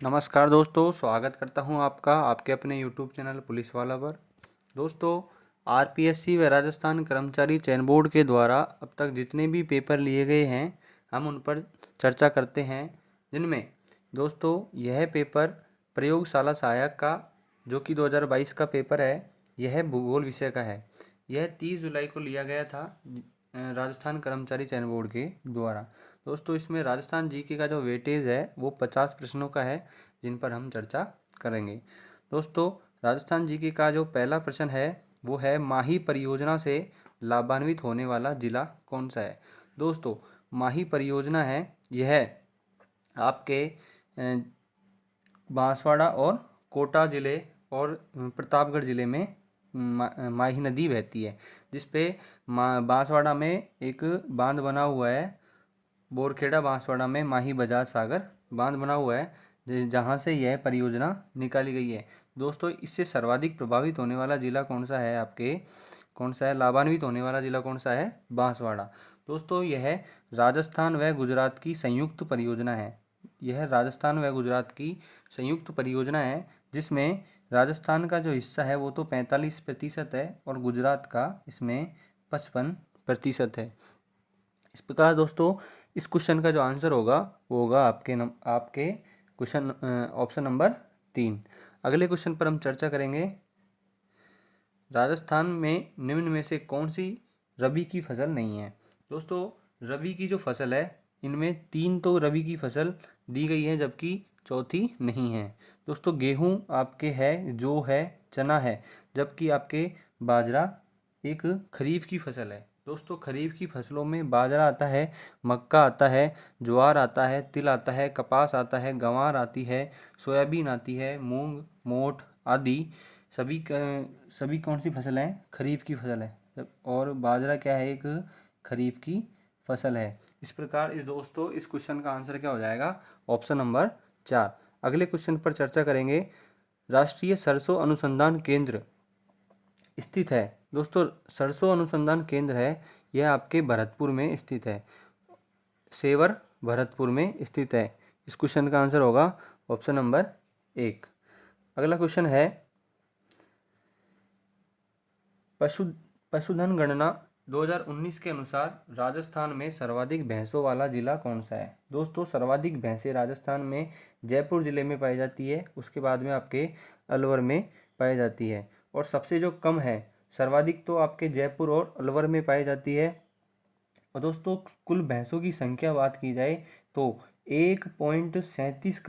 नमस्कार दोस्तों, स्वागत करता हूं आपका आपके अपने यूट्यूब चैनल पुलिस वाला पर। दोस्तों, आरपीएससी व राजस्थान कर्मचारी चयन बोर्ड के द्वारा अब तक जितने भी पेपर लिए गए हैं हम उन पर चर्चा करते हैं। जिनमें दोस्तों यह पेपर प्रयोगशाला सहायक का जो कि 2022 का पेपर है, यह भूगोल विषय का है। यह 30 जुलाई को लिया गया था राजस्थान कर्मचारी चयन बोर्ड के द्वारा। दोस्तों इसमें राजस्थान जीके का जो वेटेज है वो 50 प्रश्नों का है, जिन पर हम चर्चा करेंगे। दोस्तों राजस्थान जीके का जो पहला प्रश्न है वो है, माही परियोजना से लाभान्वित होने वाला जिला कौन सा है। दोस्तों माही परियोजना है यह आपके बांसवाड़ा और कोटा ज़िले और प्रतापगढ़ ज़िले में माही नदी बहती है, जिसपे बांसवाड़ा में एक बांध बना हुआ है। बोरखेड़ा बांसवाड़ा में माही बजाज सागर बांध बना हुआ है, जहाँ से यह परियोजना निकाली गई है। दोस्तों इससे सर्वाधिक प्रभावित होने वाला जिला कौन सा है, कौन सा है लाभान्वित होने वाला जिला कौन सा है, बांसवाड़ा। दोस्तों यह राजस्थान व गुजरात की संयुक्त परियोजना है। यह राजस्थान व गुजरात की संयुक्त परियोजना है, जिसमें राजस्थान का जो हिस्सा है वो तो 45% है और गुजरात का इसमें 55% है। इस प्रकार दोस्तों इस क्वेश्चन का जो आंसर होगा वो होगा आपके क्वेश्चन ऑप्शन नंबर 3। अगले क्वेश्चन पर हम चर्चा करेंगे, राजस्थान में निम्न में से कौन सी रबी की फसल नहीं है। दोस्तों रबी की जो फसल है इनमें 3 तो रबी की फसल दी गई है, जबकि चौथी नहीं है। दोस्तों गेहूं आपके है, जौ है, चना है, जबकि आपके बाजरा एक खरीफ की फसल है। दोस्तों खरीफ की फसलों में बाजरा आता है, मक्का आता है, ज्वार आता है, तिल आता है, कपास आता है, गंवार आती है, सोयाबीन आती है, मूंग, मोठ आदि सभी कौन सी फसल है, खरीफ की फसल है। और बाजरा क्या है, एक खरीफ की फसल है। इस प्रकार इस क्वेश्चन का आंसर क्या हो जाएगा, ऑप्शन नंबर 4। अगले क्वेश्चन पर चर्चा करेंगे, राष्ट्रीय सरसों अनुसंधान केंद्र स्थित है। दोस्तों सरसों अनुसंधान केंद्र है यह आपके भरतपुर में स्थित है, सेवर भरतपुर में स्थित है। इस क्वेश्चन का आंसर होगा ऑप्शन नंबर 1। अगला क्वेश्चन है, पशु पशुधन गणना 2019 के अनुसार राजस्थान में सर्वाधिक भैंसों वाला जिला कौन सा है। दोस्तों सर्वाधिक भैंसें राजस्थान में जयपुर जिले में पाई जाती है, उसके बाद में आपके अलवर में पाई जाती है। और सबसे जो कम है, सर्वाधिक तो आपके जयपुर और अलवर में पाई जाती है। और दोस्तों कुल भैंसों की संख्या बात की जाए तो 1.37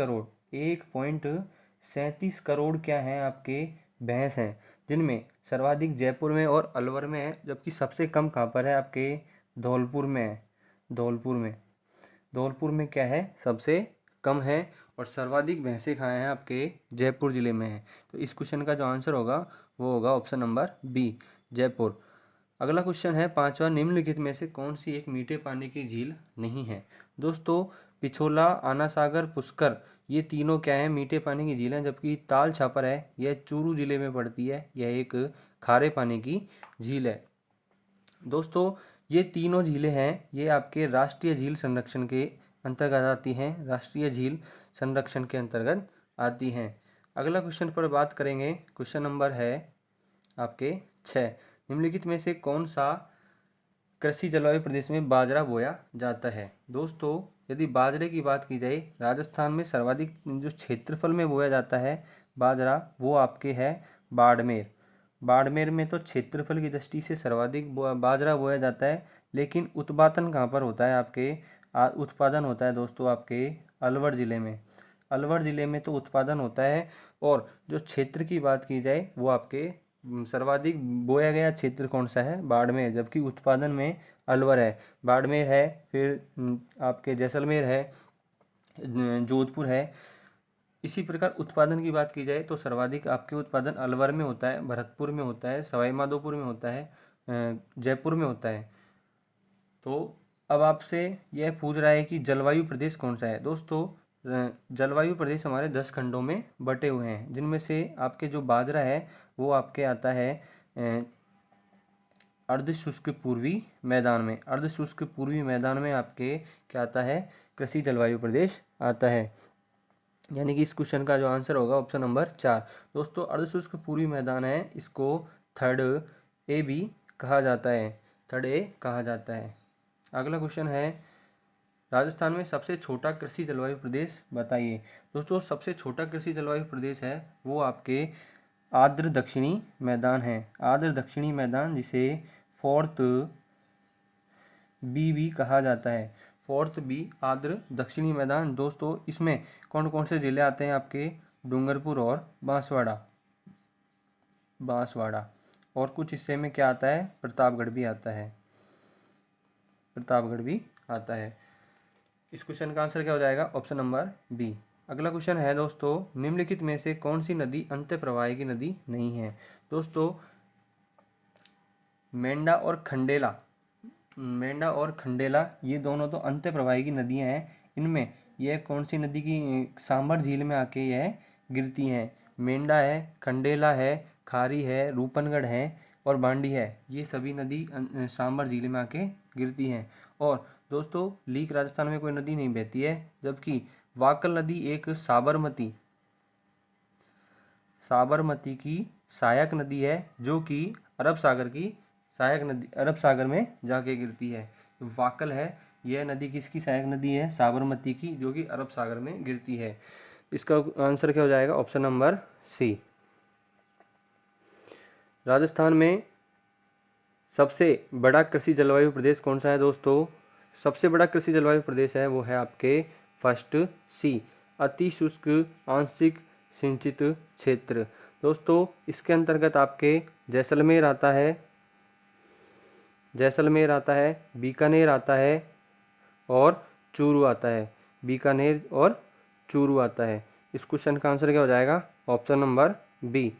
करोड़ क्या हैं आपके भैंस हैं, जिनमें सर्वाधिक जयपुर में और अलवर में है, जबकि सबसे कम कहाँ पर है, आपके धौलपुर में है। धौलपुर में क्या है, सबसे कम है। और सर्वाधिक भैंसें कहाँ हैं, आपके जयपुर जिले में है। तो इस क्वेश्चन का जो आंसर होगा वो होगा ऑप्शन नंबर बी, जयपुर। अगला क्वेश्चन है, पांचवा, निम्नलिखित में से कौन सी एक मीठे पानी की झील नहीं है। दोस्तों पिछोला, आना सागर, पुष्कर ये तीनों क्या है, मीठे पानी की झील हैं, जबकि ताल छापर है यह चूरू जिले में पड़ती है, यह एक खारे पानी की झील है। दोस्तों ये तीनों झीलें हैं ये आपके राष्ट्रीय झील संरक्षण के अंतर्गत आती हैं, राष्ट्रीय झील संरक्षण के अंतर्गत आती हैं। अगला क्वेश्चन पर बात करेंगे, क्वेश्चन नंबर है आपके 6, निम्नलिखित में से कौन सा कृषि जलवायु प्रदेश में बाजरा बोया जाता है। दोस्तों यदि बाजरे की बात की जाए, राजस्थान में सर्वाधिक जो क्षेत्रफल में बोया जाता है बाजरा वो आपके है बाड़मेर। बाड़मेर में तो क्षेत्रफल की दृष्टि से सर्वाधिक बाजरा बोया जाता है, लेकिन उत्पादन कहाँ पर होता है, आपके उत्पादन होता है दोस्तों आपके अलवर ज़िले में। अलवर ज़िले में तो उत्पादन होता है। और जो क्षेत्र की बात की जाए वो आपके सर्वाधिक बोया गया क्षेत्र कौन सा है, बाड़मेर, जबकि उत्पादन में अलवर है। बाड़मेर है, फिर आपके जैसलमेर है, जोधपुर है। इसी प्रकार उत्पादन की बात की जाए तो सर्वाधिक आपके उत्पादन अलवर में होता है, भरतपुर में होता है, सवाई माधोपुर में होता है, जयपुर में होता है। तो अब आपसे यह पूछ रहा है कि जलवायु प्रदेश कौन सा है। दोस्तों जलवायु प्रदेश हमारे 10 खंडों में बटे हुए हैं, जिनमें से आपके जो बाजरा है वो आपके आता है अर्ध शुष्क पूर्वी मैदान में। अर्ध शुष्क पूर्वी मैदान में आपके क्या आता है, कृषि जलवायु प्रदेश आता है। यानी कि इस क्वेश्चन का जो आंसर होगा ऑप्शन नंबर 4। दोस्तों अर्धशुष्क पूर्वी मैदान है, इसको थर्ड ए भी कहा जाता है, थर्ड ए कहा जाता है। अगला क्वेश्चन है राजस्थान में सबसे छोटा कृषि जलवायु प्रदेश बताइए। दोस्तों सबसे छोटा कृषि जलवायु प्रदेश है वो आपके आर्द्र दक्षिणी मैदान है, आर्द्र दक्षिणी मैदान, जिसे फोर्थ बी भी कहा जाता है, फोर्थ बी आर्द्र दक्षिणी मैदान। दोस्तों इसमें कौन कौन से जिले आते हैं आपके, डूंगरपुर और बांसवाड़ा, बांसवाड़ा, और कुछ हिस्से में क्या आता है, प्रतापगढ़ भी आता है, प्रतापगढ़ भी आता है। इस क्वेश्चन का आंसर क्या हो जाएगा, ऑप्शन नंबर बी। अगला क्वेश्चन है दोस्तों निम्नलिखित में से कौन सी नदी अंत्य प्रवाह की नदी नहीं है। दोस्तों मेंढा और खंडेला, मेंढा और खंडेला ये दोनों तो अंत्य प्रवाही की नदियां हैं, इनमें यह कौन सी नदी की सांबर झील में आके यह गिरती हैं। मेंढा है, खंडेला है, खारी है, रूपनगढ़ है और बांडी है, ये सभी नदी सांबर झील में आके गिरती हैं। और दोस्तों लीक राजस्थान में कोई नदी नहीं बहती है, जबकि वाकल नदी एक साबरमती, साबरमती की सहायक नदी है, जो कि अरब सागर की सहायक नदी, अरब सागर में जाके गिरती है। वाकल है, यह नदी किसकी सहायक नदी है, साबरमती की, जो कि अरब सागर में गिरती है। इसका आंसर क्या हो जाएगा, ऑप्शन नंबर सी। राजस्थान में सबसे बड़ा कृषि जलवायु प्रदेश कौन सा है दोस्तों, सबसे बड़ा कृषि जलवायु प्रदेश है वो है आपके फर्स्ट सी, अति शुष्क आंशिक सिंचित क्षेत्र। दोस्तों इसके अंतर्गत आपके जैसलमेर आता है, जैसलमेर आता है, बीकानेर आता है और चूरू आता है, बीकानेर और चूरू आता है। इस क्वेश्चन का आंसर क्या हो जाएगा, ऑप्शन नंबर बी।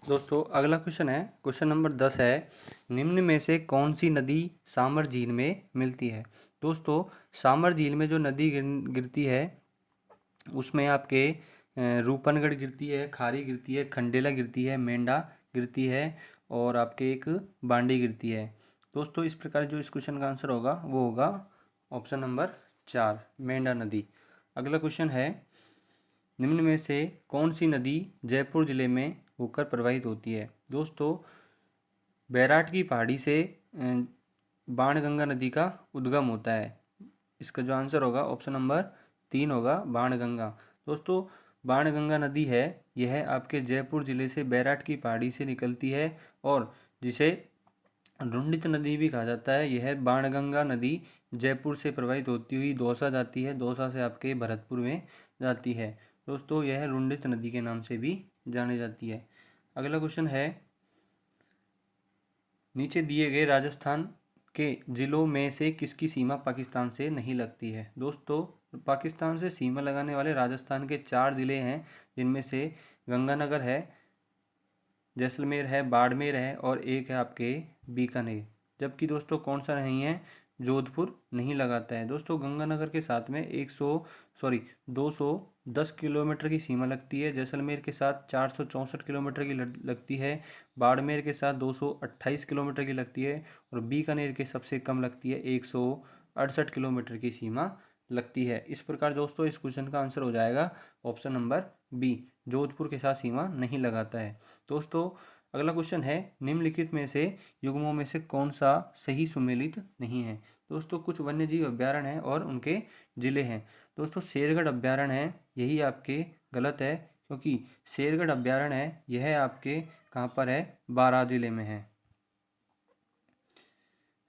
दोस्तों अगला क्वेश्चन है, क्वेश्चन नंबर 10 है, निम्न में से कौन सी नदी सामर झील में मिलती है। दोस्तों सामर झील में जो नदी गिरती है उसमें आपके रूपनगढ़ गिरती है, खारी गिरती है, खंडेला गिरती है, मेंढा गिरती है और आपके एक बांडी गिरती है। दोस्तों इस प्रकार जो इस क्वेश्चन का आंसर होगा वो होगा ऑप्शन नंबर 4, मेंढा नदी। अगला क्वेश्चन है, निम्न में से कौन सी नदी जयपुर जिले में होकर प्रवाहित होती है। दोस्तों बैराट की पहाड़ी से बाणगंगा नदी का उद्गम होता है। इसका जो आंसर होगा ऑप्शन नंबर 3 होगा, बाणगंगा। दोस्तों बाणगंगा नदी है, यह आपके जयपुर जिले से बैराट की पहाड़ी से निकलती है और जिसे रुंडित नदी भी कहा जाता है। यह बाणगंगा नदी जयपुर से प्रवाहित होती हुई दौसा जाती है, दौसा से आपके भरतपुर में जाती है। दोस्तों यह रुंडित नदी के नाम से भी जानी जाती है। अगला क्वेश्चन है, नीचे दिए गए राजस्थान के जिलों में से किसकी सीमा पाकिस्तान से नहीं लगती है। दोस्तों पाकिस्तान से सीमा लगाने वाले राजस्थान के 4 जिले हैं, जिनमें से गंगानगर है, जैसलमेर है, बाड़मेर है और एक है आपके बीकानेर। जबकि दोस्तों कौन सा नहीं है, जोधपुर नहीं लगाता है। दोस्तों गंगानगर के साथ में 210 किलोमीटर की सीमा लगती है, जैसलमेर के साथ 464 किलोमीटर की लगती है, बाड़मेर के साथ 228 किलोमीटर की लगती है और बीकानेर के सबसे कम लगती है, 168 किलोमीटर की सीमा लगती है। इस प्रकार दोस्तों इस क्वेश्चन का आंसर हो जाएगा ऑप्शन नंबर बी, जोधपुर के साथ सीमा नहीं लगाता है। दोस्तों अगला क्वेश्चन है, निम्नलिखित में से युग्मों में से कौन सा सही सुमेलित नहीं है। दोस्तों कुछ वन्यजीव अभ्यारण्य हैं और उनके जिले हैं। दोस्तों शेरगढ़ अभ्यारण्य है, यही आपके गलत है, क्योंकि शेरगढ़ अभ्यारण्य है यह आपके कहाँ पर है, बारां जिले में है।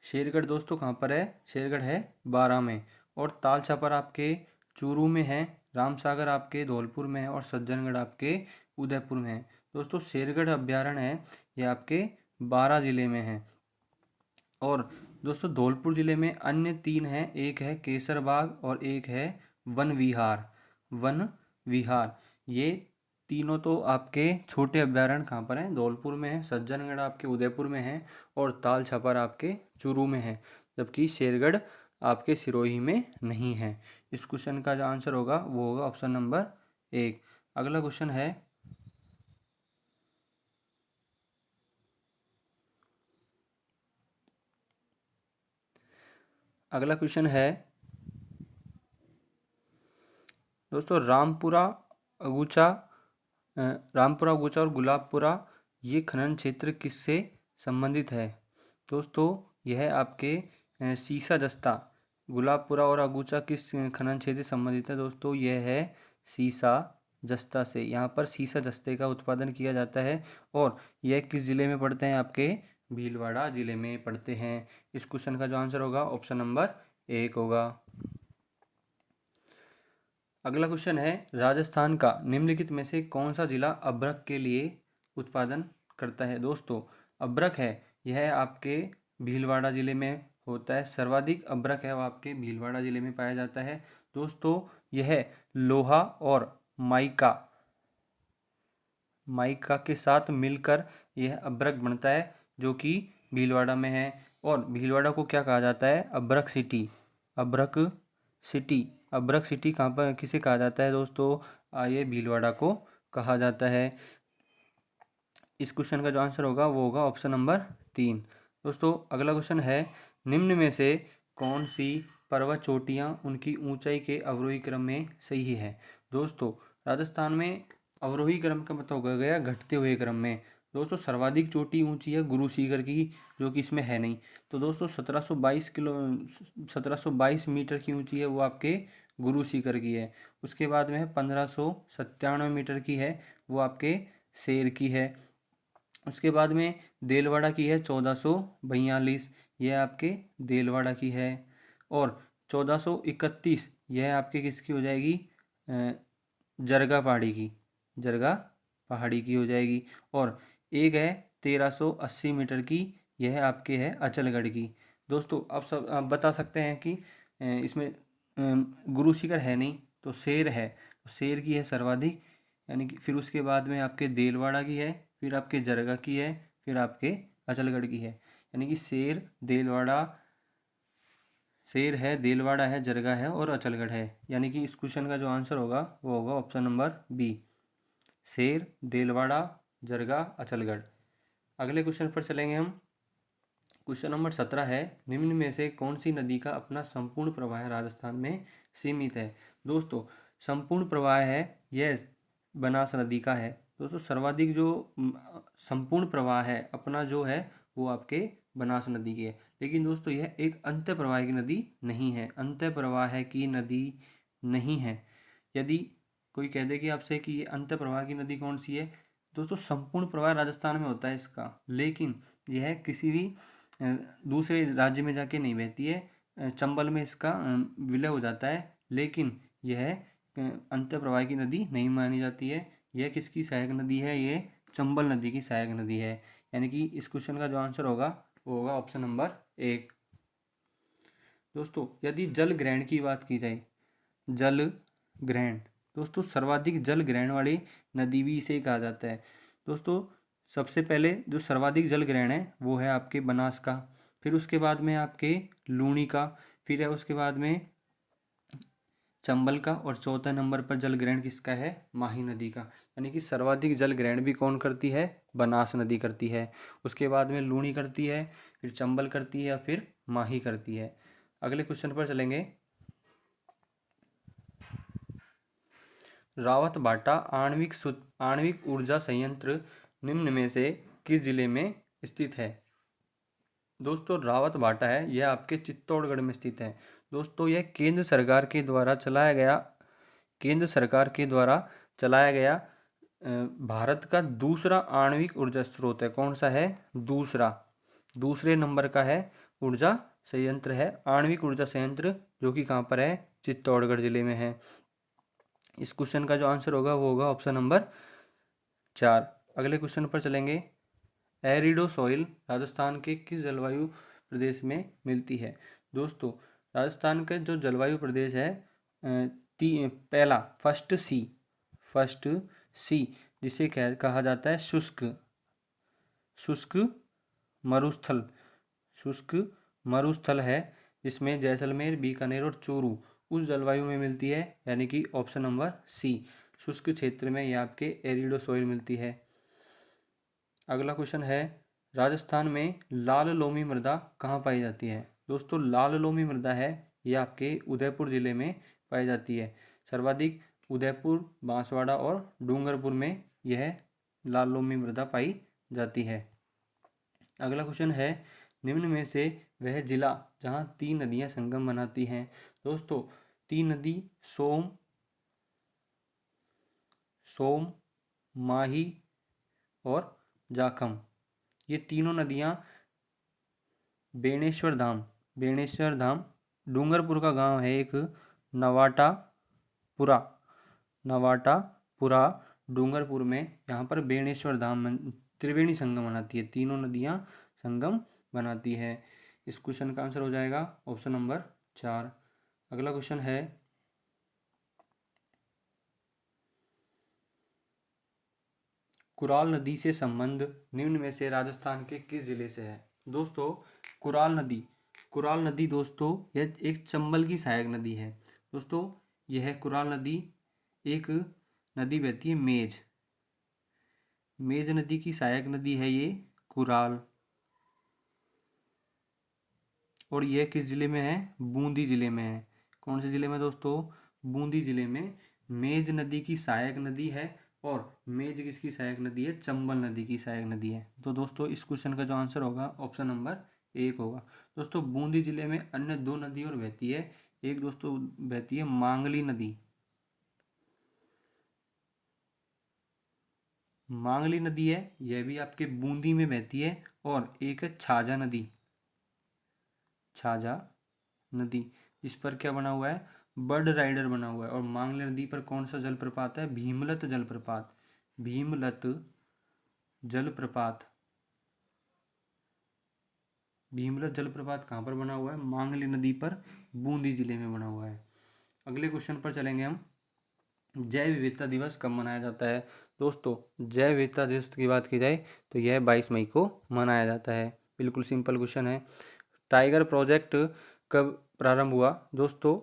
शेरगढ़ दोस्तों कहाँ पर है, शेरगढ़ है बारां में। और ताल छापर आपके चूरू में है, रामसागर आपके धौलपुर में है और सज्जनगढ़ आपके उदयपुर में है। दोस्तों शेरगढ़ अभ्यारण्य है ये आपके बारां जिले में है। और दोस्तों धौलपुर जिले में अन्य 3 हैं, एक है केसरबाग और एक है वन विहार, वन विहार। ये तीनों तो आपके छोटे अभ्यारण्य कहाँ पर हैं, धौलपुर में है, सज्जनगढ़ आपके उदयपुर में है और ताल छापर आपके चूरू में है, जबकि शेरगढ़ आपके सिरोही में नहीं है। इस क्वेश्चन का जो आंसर होगा वो होगा ऑप्शन नंबर 1। अगला क्वेश्चन है, अगला क्वेश्चन है दोस्तों रामपुरा अगूचा और गुलाबपुरा ये खनन क्षेत्र किससे संबंधित है? दोस्तों यह आपके सीसा जस्ता, गुलाबपुरा और अगूचा किस खनन क्षेत्र से संबंधित है? दोस्तों यह है सीसा जस्ता से। यहाँ पर सीसा जस्ते का उत्पादन किया जाता है और यह किस जिले में पड़ते हैं? आपके भीलवाड़ा जिले में पड़ते हैं। इस क्वेश्चन का जो आंसर होगा ऑप्शन नंबर 1 होगा। अगला क्वेश्चन है, राजस्थान का निम्नलिखित में से कौन सा जिला अभ्रक के लिए उत्पादन करता है? दोस्तों अभ्रक है यह आपके भीलवाड़ा जिले में होता है। सर्वाधिक अभ्रक है वो आपके भीलवाड़ा जिले में पाया जाता है। दोस्तों यह लोहा और माइका के साथ मिलकर यह अभ्रक बनता है, जो कि भीलवाड़ा में है। और भीलवाड़ा को क्या कहा जाता है? अभ्रक सिटी। अभ्रक सिटी कहाँ पर किसे कहा जाता है? दोस्तों ये भीलवाड़ा को कहा जाता है। इस क्वेश्चन का जो आंसर होगा वो होगा ऑप्शन नंबर 3। दोस्तों अगला क्वेश्चन है, निम्न में से कौन सी पर्वत चोटियाँ उनकी ऊंचाई के अवरोही क्रम में सही है? दोस्तों राजस्थान में अवरोही क्रम का मतलब हो गया घटते हुए क्रम में। दोस्तों सर्वाधिक चोटी ऊंची है गुरु सीकर की, जो कि इसमें है नहीं। तो दोस्तों 1722 मीटर की ऊंची है वो आपके गुरु सीकर की है। उसके बाद में 1597 मीटर की है वो आपके शेर की है। उसके बाद में देलवाड़ा की है 1442, यह आपके देलवाड़ा की है। और 1431 यह आपके किसकी हो जाएगी? जरगा पहाड़ी की हो जाएगी। और एक है 1380 मीटर की, यह आपके है अचलगढ़ की। दोस्तों आप बता सकते हैं कि इसमें गुरु शिखर है नहीं तो शेर है, शेर की है सर्वाधिक, यानी कि फिर उसके बाद में आपके देलवाड़ा की है, फिर आपके जरगा की है, फिर आपके अचलगढ़ की है। यानी कि शेर है, देलवाड़ा है, जरगा है और अचलगढ़ है। यानी कि इस क्वेश्चन का जो आंसर होगा वो होगा ऑप्शन नंबर बी, शेर, देलवाड़ा, जरगा, अचलगढ़। अगले क्वेश्चन पर चलेंगे हम। क्वेश्चन नंबर 17 है, निम्न में से कौन सी नदी का अपना संपूर्ण प्रवाह राजस्थान में सीमित है? दोस्तों संपूर्ण प्रवाह है यह बनास नदी का है। दोस्तों सर्वाधिक जो संपूर्ण प्रवाह है अपना जो है वो आपके बनास नदी की है। लेकिन दोस्तों यह एक अंत प्रवाह की नदी नहीं है, अंत प्रवाह की नदी नहीं है। यदि कोई कह दे कि आपसे कि ये अंत प्रवाह की नदी कौन सी है, दोस्तों संपूर्ण प्रवाह राजस्थान में होता है इसका, लेकिन यह किसी भी दूसरे राज्य में जाके नहीं बहती है। चंबल में इसका विलय हो जाता है, लेकिन यह अंत प्रवाह की नदी नहीं मानी जाती है। यह किसकी सहायक नदी है? ये चंबल नदी की सहायक नदी है। यानी कि इस क्वेश्चन का जो आंसर होगा वो होगा ऑप्शन नंबर 1। दोस्तों यदि जल ग्रहण की बात की जाए, जल ग्रहण, दोस्तों सर्वाधिक जल ग्रहण वाली नदी भी इसे कहा जाता है। दोस्तों सबसे पहले जो सर्वाधिक जल ग्रहण है वो है आपके बनास का, फिर उसके बाद में आपके लूणी का, फिर है उसके बाद में चंबल का, और चौथा नंबर पर जल ग्रहण किसका है? माही नदी का। यानी कि सर्वाधिक जल ग्रहण भी कौन करती है? बनास नदी करती है। उसके बाद में लूणी करती है, फिर चंबल करती है, या फिर माही करती है। अगले क्वेश्चन पर चलेंगे। रावत भाटा आणविक ऊर्जा संयंत्र निम्न में से किस जिले में स्थित है? दोस्तों रावत भाटा है यह आपके चित्तौड़गढ़ में स्थित है। दोस्तों यह केंद्र सरकार के द्वारा चलाया गया भारत का दूसरा आणविक ऊर्जा स्रोत है। कौन सा है? दूसरे नंबर का है ऊर्जा संयंत्र है, आणविक ऊर्जा संयंत्र, जो कि कहाँ पर है? चित्तौड़गढ़ जिले में है। इस क्वेश्चन का जो आंसर होगा वो होगा ऑप्शन नंबर 4। अगले क्वेश्चन पर चलेंगे। एरिडो सॉइल राजस्थान के किस जलवायु प्रदेश में मिलती है? दोस्तों राजस्थान का जो जलवायु प्रदेश है पहला फर्स्ट सी जिसे कहा जाता है शुष्क मरुस्थल है, जिसमें जैसलमेर, बीकानेर और चूरू उस जलवायु में मिलती है। यानी कि ऑप्शन नंबर सी, शुष्क क्षेत्र में ये आपके एरिडो सॉइल मिलती है। अगला क्वेश्चन है, राजस्थान में लाल लोमी मृदा कहाँ पाई जाती है? दोस्तों लाल लोमी मृदा है ये आपके उदयपुर जिले में पाई जाती है। सर्वाधिक उदयपुर, बांसवाड़ा और डूंगरपुर में यह लाल लोमी मृदा पाई जाती है। अगला क्वेश्चन है, निम्न में से वह जिला जहाँ 3 नदियाँ संगम बनाती हैं। दोस्तों 3 नदी सोम, माही और जाखम, ये तीनों नदियाँ बेणेश्वर धाम डूंगरपुर का गांव है एक नवाटापुरा डूंगरपुर में, यहाँ पर बेणेश्वर धाम त्रिवेणी संगम बनाती है, तीनों नदियाँ संगम बनाती है। इस क्वेश्चन का आंसर हो जाएगा ऑप्शन नंबर 4। अगला क्वेश्चन है, कुराल नदी से संबंध निम्न में से राजस्थान के किस जिले से है। दोस्तों कुराल नदी दोस्तों यह एक चंबल की सहायक नदी है। दोस्तों यह कुराल नदी एक नदी बहती है मेज नदी की सहायक नदी है ये कुराल, और यह किस जिले में है, बूंदी जिले में है। कौन से जिले में दोस्तों, बूंदी जिले में मेज नदी की सहायक नदी है, और मेज किसकी सहायक नदी है, चंबल नदी की सहायक नदी है। तो दोस्तों इस क्वेश्चन का जो आंसर होगा ऑप्शन नंबर 1 होगा। दोस्तों बूंदी जिले में अन्य 2 नदी और बहती है, एक दोस्तों बहती है मांगली नदी है, यह भी आपके बूंदी में बहती है, और एक है छाजा नदी, इस पर क्या बना हुआ है, बर्ड राइडर बना हुआ है। और मांगली नदी पर कौन सा जलप्रपात है, भीमलत जलप्रपात कहाँ पर बना हुआ है, मांगली नदी पर, बूंदी जिले में बना हुआ है। अगले क्वेश्चन पर चलेंगे हम, जैव विविधता दिवस कब मनाया जाता है। दोस्तों जैव विविधता दिवस की बात की जाए तो यह 22 मई को मनाया जाता है। बिल्कुल सिंपल क्वेश्चन है। टाइगर प्रोजेक्ट कब प्रारंभ हुआ। दोस्तों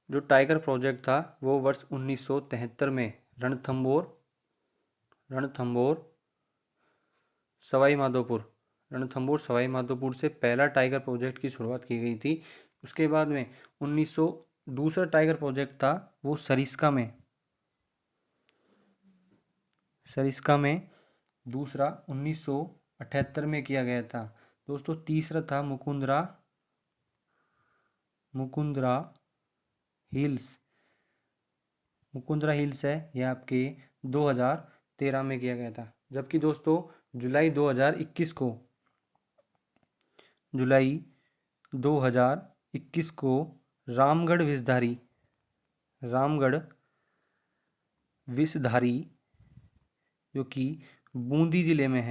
जो टाइगर प्रोजेक्ट था वो वर्ष 1973 में रणथंभौर सवाई माधोपुर से पहला टाइगर प्रोजेक्ट की शुरुआत की गई थी। उसके बाद में 1900 दूसरा टाइगर प्रोजेक्ट था वो सरिस्का में दूसरा 1978 में किया गया था। दोस्तों तीसरा था मुकुंदरा हिल्स है, यह आपके 2013 में किया गया था। जबकि दोस्तों जुलाई 2021 को रामगढ़ विषधारी जो कि बूंदी जिले में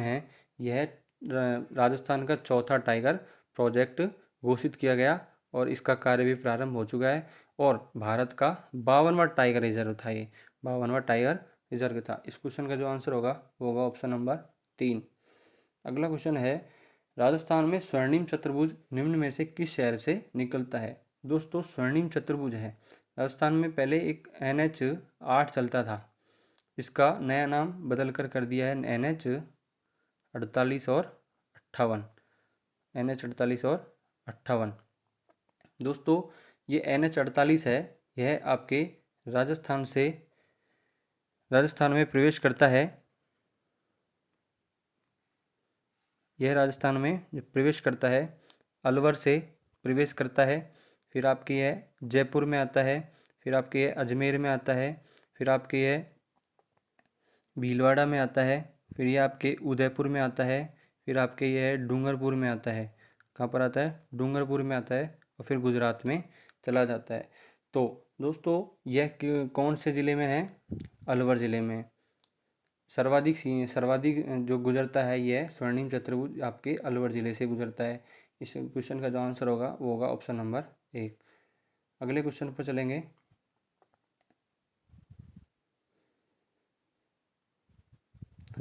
है, यह राजस्थान का चौथा टाइगर प्रोजेक्ट घोषित किया गया, और इसका कार्य भी प्रारंभ हो चुका है, और भारत का 52वां टाइगर रिजर्व था ये, 52वां टाइगर रिजर्व था। इस क्वेश्चन का जो आंसर होगा वो होगा ऑप्शन नंबर 3। अगला क्वेश्चन है, राजस्थान में स्वर्णिम चतुर्भुज निम्न में से किस शहर से निकलता है। दोस्तों स्वर्णिम चतुर्भुज है, राजस्थान में पहले एक NH 8 चलता था, इसका नया नाम बदल कर दिया है NH 48 और 58। दोस्तों ये NH 48 है, यह आपके राजस्थान में प्रवेश करता है, अलवर से प्रवेश करता है, फिर आपके यह जयपुर में आता है, फिर आपके यह अजमेर में आता है, फिर आपके यह भीलवाड़ा में आता है, फिर ये आपके उदयपुर में आता है, फिर आपके यह डूंगरपुर में आता है। कहाँ पर आता है, डूंगरपुर में आता है, और फिर गुजरात में चला जाता है। तो दोस्तों यह कौन से ज़िले में है, अलवर ज़िले में। सर्वाधिक जो गुजरता है यह स्वर्णिम चतुर्भुज आपके अलवर ज़िले से गुजरता है। इस क्वेश्चन का जो आंसर होगा वो होगा ऑप्शन नंबर 1। अगले क्वेश्चन पर चलेंगे,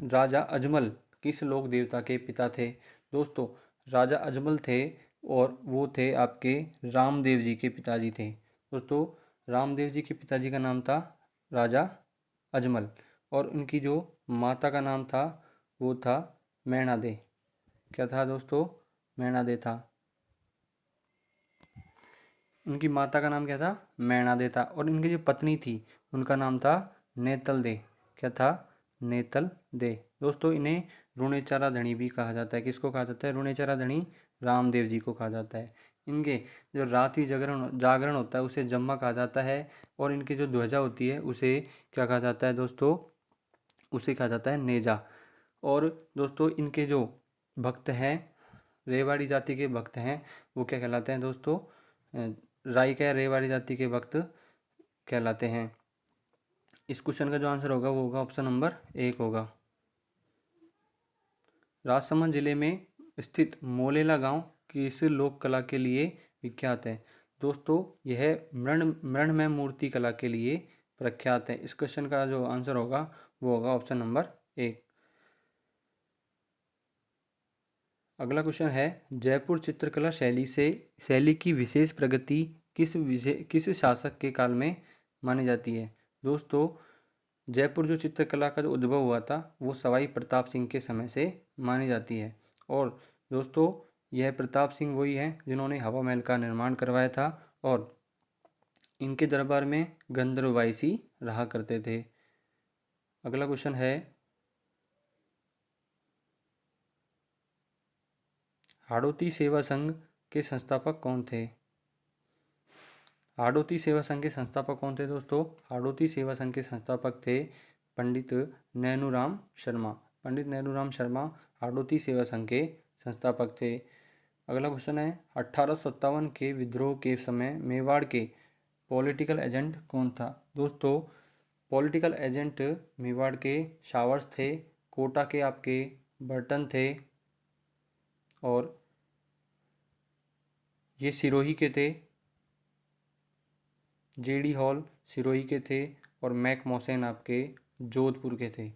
राजा अजमल किस लोक देवता के पिता थे। दोस्तों राजा अजमल थे, और वो थे आपके रामदेव जी के पिताजी थे। दोस्तों रामदेव जी के पिताजी का नाम था राजा अजमल, और उनकी जो माता का नाम था वो था मैणादे। क्या था दोस्तों, मैणादे था। इनकी माता का नाम क्या था? मैणादे था। और इनकी जो पत्नी थी उनका नाम था नेतल दे। क्या था? नेतल दे। दोस्तों इन्हें रुणेचरा धणी भी कहा जाता है। किसको कहा जाता है? रुणेचरा धणी रामदेव जी को कहा जाता है। इनके जो रात्रि जागरण होता है उसे जम्मा कहा जाता है। और इनकी जो ध्वजा होती है उसे क्या कहा जाता है दोस्तों? उसे कहा जाता है नेजा। और दोस्तों इनके जो भक्त हैं, रेवाड़ी जाति के भक्त हैं, वो क्या कहलाते हैं दोस्तों? राइका रेवाड़ी जाति के भक्त कहलाते हैं। इस क्वेश्चन का जो आंसर होगा वो होगा ऑप्शन नंबर 1 होगा। राजसमंद जिले में स्थित मोलेला गांव किस लोक कला के लिए विख्यात है? दोस्तों यह मृण्मय मूर्ति कला के लिए प्रख्यात है। इस क्वेश्चन का जो आंसर होगा वो होगा ऑप्शन नंबर 1। अगला क्वेश्चन है, जयपुर चित्रकला शैली की विशेष प्रगति किस शासक के काल में मानी जाती है? दोस्तों जयपुर जो चित्रकला का जो उद्भव हुआ था वो सवाई प्रताप सिंह के समय से मानी जाती है। और दोस्तों यह प्रताप सिंह वही हैं जिन्होंने हवा महल का निर्माण करवाया था और इनके दरबार में गंधर्व वायसी रहा करते थे। अगला क्वेश्चन है, हाड़ौती सेवा संघ के संस्थापक कौन थे? हाड़ौती सेवा संघ के संस्थापक कौन थे दोस्तों? हाड़ौती सेवा संघ के संस्थापक थे पंडित नैनूराम शर्मा। पंडित नैनूराम शर्मा हाड़ौती सेवा संघ के संस्थापक थे। अगला क्वेश्चन है, 1857 के विद्रोह के समय मेवाड़ के पॉलिटिकल एजेंट कौन था? दोस्तों पॉलिटिकल एजेंट मेवाड़ के शावर्स थे, कोटा के आपके बर्टन थे, और ये सिरोही के थे। जेडी हॉल सिरोही के थे और मैक मोसेन आपके जोधपुर के थे।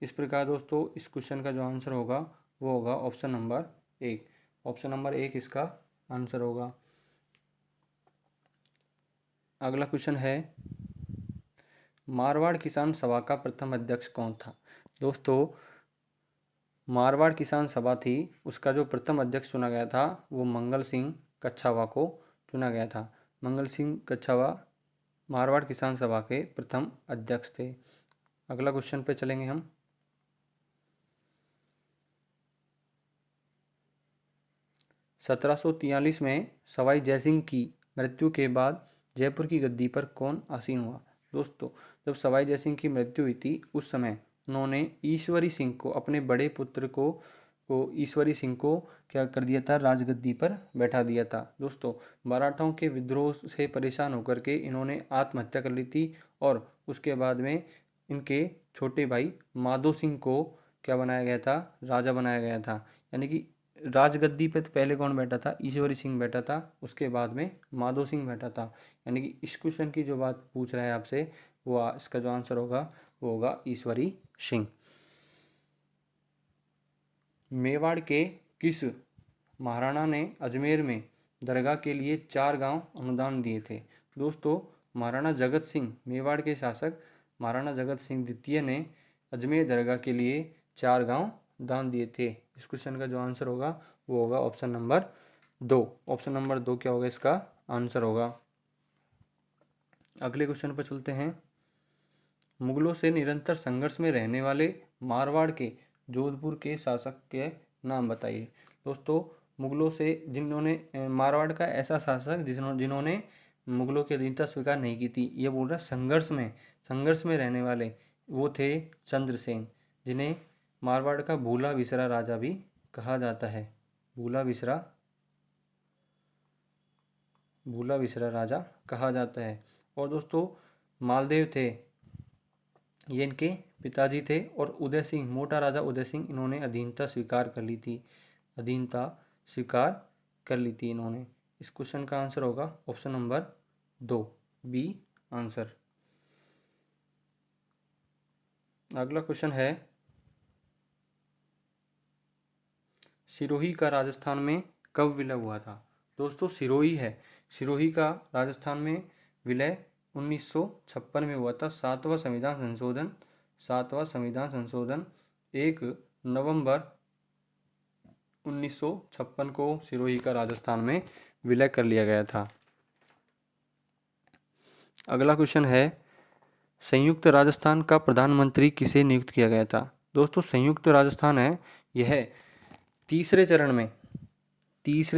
इस प्रकार दोस्तों इस क्वेश्चन का जो आंसर होगा वो होगा ऑप्शन नंबर 1। ऑप्शन नंबर 1 इसका आंसर होगा। अगला क्वेश्चन है, मारवाड़ किसान सभा का प्रथम अध्यक्ष कौन था? दोस्तों मारवाड़ किसान सभा थी, उसका जो प्रथम अध्यक्ष चुना गया था वो मंगल सिंह कच्छावा को चुना गया था। मंगल सिंह कच्छावा मारवाड़ किसान सभा के प्रथम अध्यक्ष थे। अगला क्वेश्चन पे चलेंगे हम। 1743 में सवाई जयसिंह की मृत्यु के बाद जयपुर की गद्दी पर कौन आसीन हुआ? दोस्तों जब सवाई जयसिंह की मृत्यु हुई थी उस समय उन्होंने ईश्वरी सिंह को, अपने बड़े पुत्र को ईश्वरी सिंह को क्या कर दिया था? राजगद्दी पर बैठा दिया था। दोस्तों मराठाओं के विद्रोह से परेशान होकर के इन्होंने आत्महत्या कर ली थी और उसके बाद में इनके छोटे भाई माधो सिंह को क्या बनाया गया था? राजा बनाया गया था। यानी कि राजगद्दी पे तो पहले कौन बैठा था? ईश्वरी सिंह बैठा था, उसके बाद में माधो सिंह बैठा था। यानी कि इस क्वेश्चन की जो बात पूछ रहा है आपसे वो इसका जो आंसर होगा वो होगा ईश्वरी सिंह। मेवाड़ के किस महाराणा ने अजमेर में दरगाह के लिए 4 गांव अनुदान दिए थे? दोस्तों महाराणा जगत सिंह, मेवाड़ के शासक महाराणा जगत सिंह द्वितीय ने अजमेर दरगाह के लिए 4 गांव दान दिए थे। इस क्वेश्चन का जो आंसर होगा वो होगा ऑप्शन नंबर 2। ऑप्शन नंबर 2 क्या होगा इसका आंसर होगा। अगले क्वेश्चन पर चलते हैं, मुगलों से निरंतर संघर्ष में रहने वाले मारवाड़ के जोधपुर के शासक के नाम बताइए। दोस्तों मुगलों से जिन्होंने मारवाड़ का ऐसा शासक जिन्होंने मुगलों की अधीनता स्वीकार नहीं की थी, ये बोल रहा संघर्ष में रहने वाले वो थे चंद्रसेन, जिन्हें मारवाड़ का भूला विसरा राजा भी कहा जाता है। भूला विसरा राजा कहा जाता है। और दोस्तों मालदेव थे, ये इनके पिताजी थे, और उदय सिंह, मोटा राजा उदय सिंह, इन्होंने अधीनता स्वीकार कर ली थी। इन्होंने। इस क्वेश्चन का आंसर होगा ऑप्शन नंबर 2 बी आंसर। अगला क्वेश्चन है, सिरोही का राजस्थान में कब विलय हुआ था? दोस्तों सिरोही का राजस्थान में विलय 1956 में हुआ था। 7वां संविधान संशोधन 1 नवंबर 1956 को सिरोही का राजस्थान में विलय कर लिया गया था। अगला क्वेश्चन है संयुक्त राजस्थान का प्रधानमंत्री किसे नियुक्त किया गया था। दोस्तों संयुक्त राजस्थान है यह तीसरे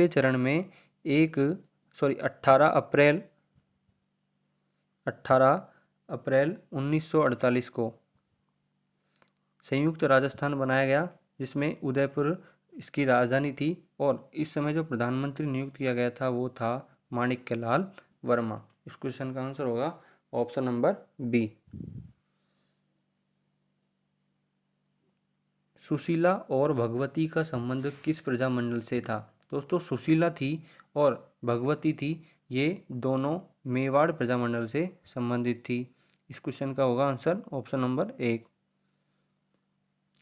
चरण में एक 18 अप्रैल 1948 को संयुक्त राजस्थान बनाया गया, जिसमें उदयपुर इसकी राजधानी थी। और इस समय जो प्रधानमंत्री नियुक्त किया गया था वो था माणिक्यलाल वर्मा। इस क्वेश्चन का आंसर होगा ऑप्शन नंबर बी। सुशीला और भगवती का संबंध किस प्रजामंडल से था। दोस्तों सुशीला थी और भगवती थी, ये दोनों मेवाड़ प्रजामंडल से संबंधित थी। इस क्वेश्चन का होगा आंसर ऑप्शन नंबर 1।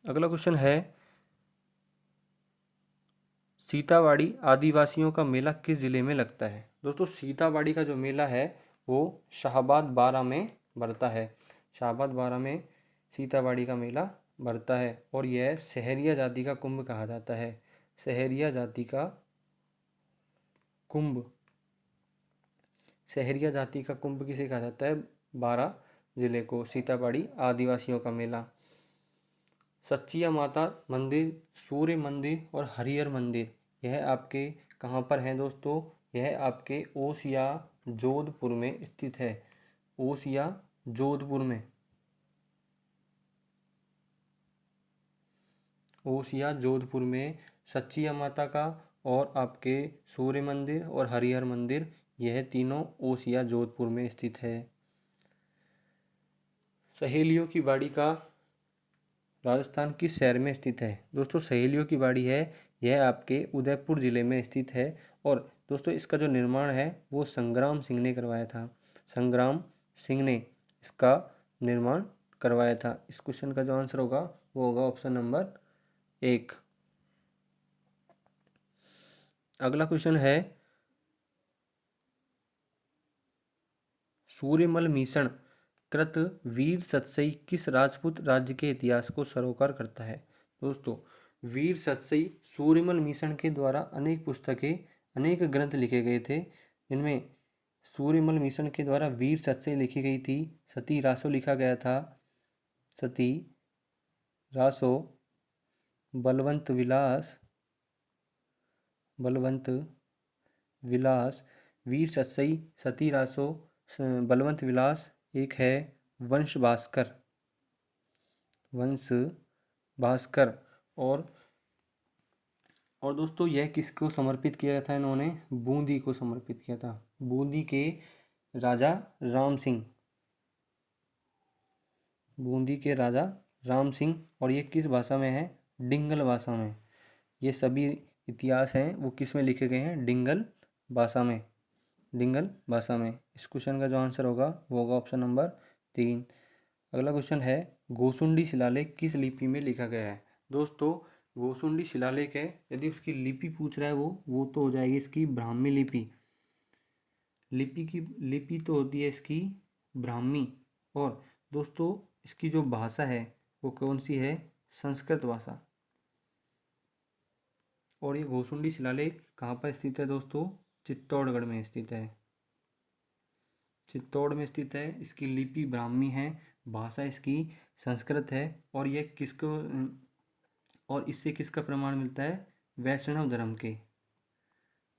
अगला क्वेश्चन है सीतावाड़ी आदिवासियों का मेला किस जिले में लगता है। दोस्तों सीतावाड़ी का जो मेला है वो शाहबाद बारा में बढ़ता है। शाहबाद बारा में सीतावाड़ी का मेला बढ़ता है और यह सहरिया जाति का कुंभ कहा जाता है। सहरिया जाति का कुंभ, सहरिया जाति का कुंभ किसे कहा जाता है। बारा जिले को सीतावाड़ी आदिवासियों का मेला। सच्चिया माता मंदिर, सूर्य मंदिर और हरिहर मंदिर यह आपके कहाँ पर हैं दोस्तों। यह आपके ओसिया जोधपुर में स्थित है। ओसिया जोधपुर में, ओसिया जोधपुर में सच्चिया माता का और आपके सूर्य मंदिर और हरिहर मंदिर यह तीनों ओसिया जोधपुर में स्थित है। सहेलियों की बाड़ी का राजस्थान किस शहर में स्थित है। दोस्तों सहेलियों की बाड़ी है यह आपके उदयपुर ज़िले में स्थित है। और दोस्तों इसका जो निर्माण है वो संग्राम सिंह ने करवाया था। संग्राम सिंह ने इसका निर्माण करवाया था। इस क्वेश्चन का जो आंसर होगा वो होगा ऑप्शन नंबर 1। अगला क्वेश्चन है सूर्यमल मिशन कृत वीर सतसई किस राजपूत राज्य के इतिहास को सरोकार करता है। दोस्तों वीर सतसई सूर्यमल मिशन के द्वारा अनेक पुस्तकें, अनेक ग्रंथ लिखे गए थे। इनमें सूर्यमल मिशन के द्वारा वीर सतसई लिखी गई थी। सती रासो लिखा गया था। सती रासो, बलवंत विलास, बलवंत विलास, वीर सतसई, सती रासो, बलवंत विलास, एक है वंश भास्कर, वंश भास्कर। और दोस्तों यह किसको समर्पित किया था, इन्होंने बूंदी को समर्पित किया था। बूंदी के राजा राम सिंह, बूंदी के राजा राम सिंह। और ये किस भाषा में है, डिंगल भाषा में। ये सभी इतिहास हैं वो किस में लिखे गए हैं, डिंगल भाषा में, डिंगल भाषा में। इस क्वेश्चन का जो आंसर होगा वो होगा ऑप्शन नंबर 3। अगला क्वेश्चन है गोसुंडी शिलालेख किस लिपि में लिखा गया है। दोस्तों गोसुंडी शिलालेख है, यदि उसकी लिपि पूछ रहा है वो तो हो जाएगी इसकी ब्राह्मी लिपि। लिपि तो होती है इसकी ब्राह्मी। और दोस्तों इसकी जो भाषा है वो कौन सी है, संस्कृत भाषा। और ये गोसुंडी शिलालेख कहाँ पर स्थित है दोस्तों, चित्तौड़गढ़ में स्थित है। चित्तौड़ में स्थित है। इसकी लिपि ब्राह्मी है, भाषा इसकी संस्कृत है। और यह किसको, और इससे किसका प्रमाण मिलता है, वैष्णव धर्म के,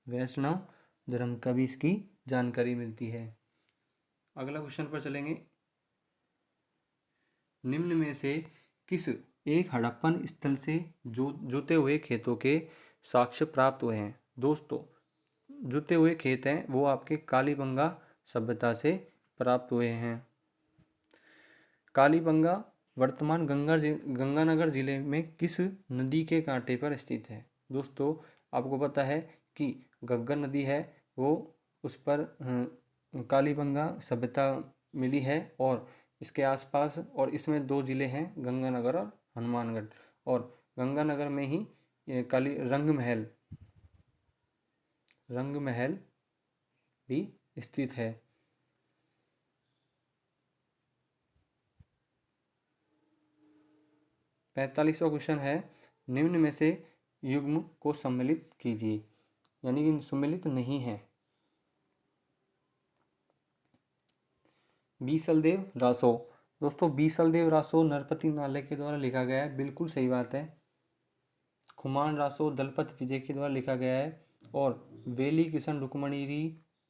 वैष्णव धर्म का भी इसकी जानकारी मिलती है। अगला क्वेश्चन पर चलेंगे। निम्न में से किस एक हड़प्पन स्थल से जुते हुए खेतों के साक्ष्य प्राप्त हुए हैं। दोस्तों जुते हुए खेत हैं वो आपके कालीबंगा सभ्यता से प्राप्त हुए हैं। कालीबंगा वर्तमान गंगानगर जिले में किस नदी के कांटे पर स्थित है। दोस्तों आपको पता है कि घग्गर नदी है वो, उस पर कालीबंगा सभ्यता मिली है। और इसके आसपास और इसमें 2 जिले हैं, गंगानगर और हनुमानगढ़। और गंगानगर में ही रंग महल भी स्थित है। 45वां क्वेश्चन है निम्न में से युग्म को सम्मिलित कीजिए, यानी कि सम्मिलित नहीं है। बीसलदेव रासो। दोस्तों बीसलदेव रासो नरपति नाले के द्वारा लिखा गया है, बिल्कुल सही बात है। खुमान रासो दलपत विजय के द्वारा लिखा गया है। और वेली किशन रुक्मणीरी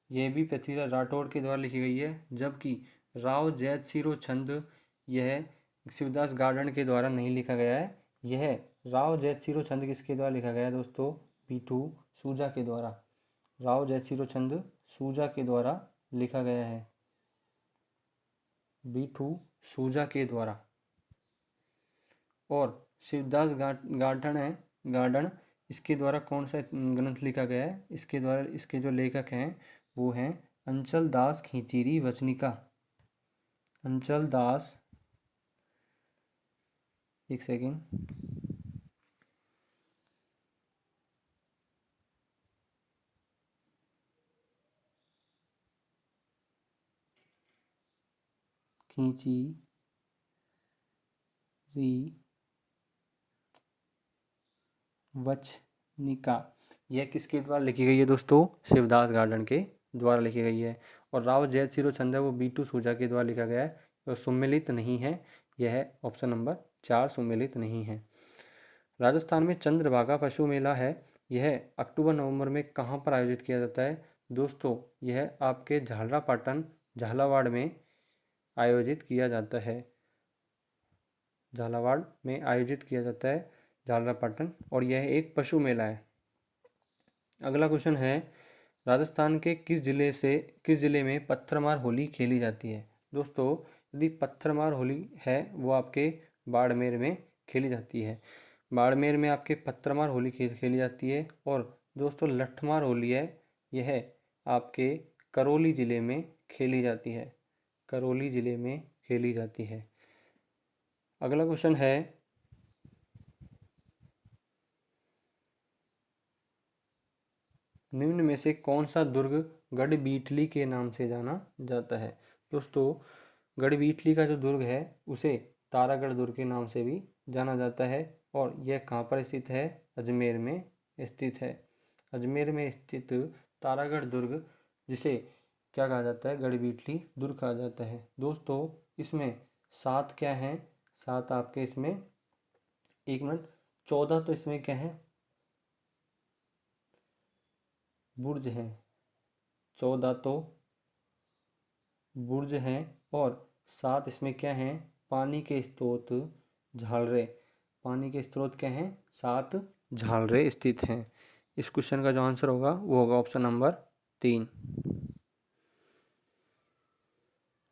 यह भी पृथ्वीराज राठौड़ के द्वारा लिखी गई है। जबकि राव जैतसिरो छंद यह शिवदास गार्डन के द्वारा नहीं लिखा गया है। यह राव जैतसिरो छंद किसके द्वारा लिखा गया है दोस्तों? पीठू सूजा के द्वारा। राव जैतसिरो छंद सूजा के द्वारा लिखा गया है, बीठू सूजा के द्वारा। और शिवदास गार्डन इसके द्वारा कौन सा ग्रंथ लिखा गया है? इसके द्वारा इसके जो लेखक हैं वो हैं अंचल दास खींचीरी वचनिका। अंचल दास, एक सेकेंड, खींचीरी वचनिका यह किसके द्वारा लिखी गई है दोस्तों? शिवदास गार्डन के द्वारा लिखी गई है। और राव जैतसिरो छंद है वो बीटू सूजा के द्वारा लिखा गया है, और सुमेलित नहीं है। यह ऑप्शन नंबर 4 सुमेलित नहीं है। राजस्थान में चंद्रभागा पशु मेला है, यह अक्टूबर नवंबर में कहाँ पर आयोजित किया जाता है? दोस्तों यह आपके झालरापाटन झालावाड़ में आयोजित किया जाता है। झालावाड़ में आयोजित किया जाता है झालरापाटन, और यह एक पशु मेला है। अगला क्वेश्चन है राजस्थान के किस जिले में पत्थरमार होली खेली जाती है? दोस्तों यदि पत्थरमार होली है वो आपके बाड़मेर में खेली जाती है। बाड़मेर में आपके पत्थरमार होली खेली जाती है। और दोस्तों लठमार होली है, यह आपके करौली ज़िले में खेली जाती है। करौली ज़िले में खेली जाती है। अगला क्वेश्चन है निम्न में से कौन सा दुर्ग गढ़बीठली के नाम से जाना जाता है? दोस्तों गढ़बीठली का जो दुर्ग है उसे तारागढ़ दुर्ग के नाम से भी जाना जाता है। और यह कहाँ पर स्थित है? अजमेर में स्थित है। अजमेर में स्थित तारागढ़ दुर्ग, जिसे क्या कहा जाता है? गढ़बीठली दुर्ग कहा जाता है। दोस्तों इसमें 7 क्या हैं? 7 आपके इसमें, एक मिनट, 14 तो इसमें क्या है? बुर्ज हैं। 14 तो बुर्ज हैं। और 7 इसमें क्या हैं? पानी के स्रोत झालरे। पानी के स्रोत क्या हैं? 7 झालरे स्थित हैं। इस क्वेश्चन का जो आंसर होगा वो होगा ऑप्शन नंबर 3।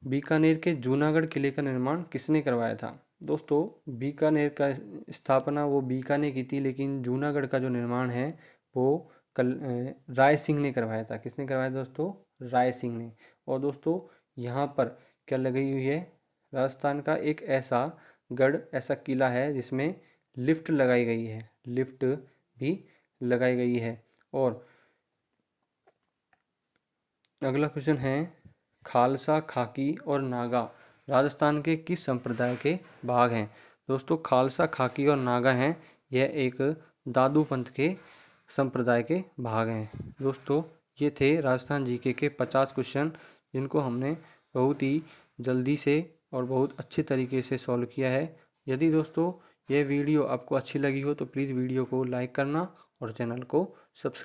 बीकानेर के जूनागढ़ किले का निर्माण किसने करवाया था? दोस्तों बीकानेर का स्थापना वो बीकानेर की थी, लेकिन जूनागढ़ का जो निर्माण है वो राय सिंह ने करवाया था। किसने करवाया दोस्तों? राय सिंह ने। और दोस्तों यहाँ पर क्या लगी हुई है? राजस्थान का एक ऐसा गढ़, ऐसा किला है जिसमें लिफ्ट लगाई गई है। लिफ्ट भी लगाई गई है। और अगला क्वेश्चन है खालसा, खाकी और नागा राजस्थान के किस संप्रदाय के भाग हैं? दोस्तों खालसा, खाकी और नागा हैं, यह एक दादू पंथ के संप्रदाय के भाग हैं। दोस्तों ये थे राजस्थान जीके के 50 क्वेश्चन, जिनको हमने बहुत ही जल्दी से और बहुत अच्छे तरीके से सॉल्व किया है। यदि दोस्तों यह वीडियो आपको अच्छी लगी हो तो प्लीज़ वीडियो को लाइक करना और चैनल को सब्सक्राइब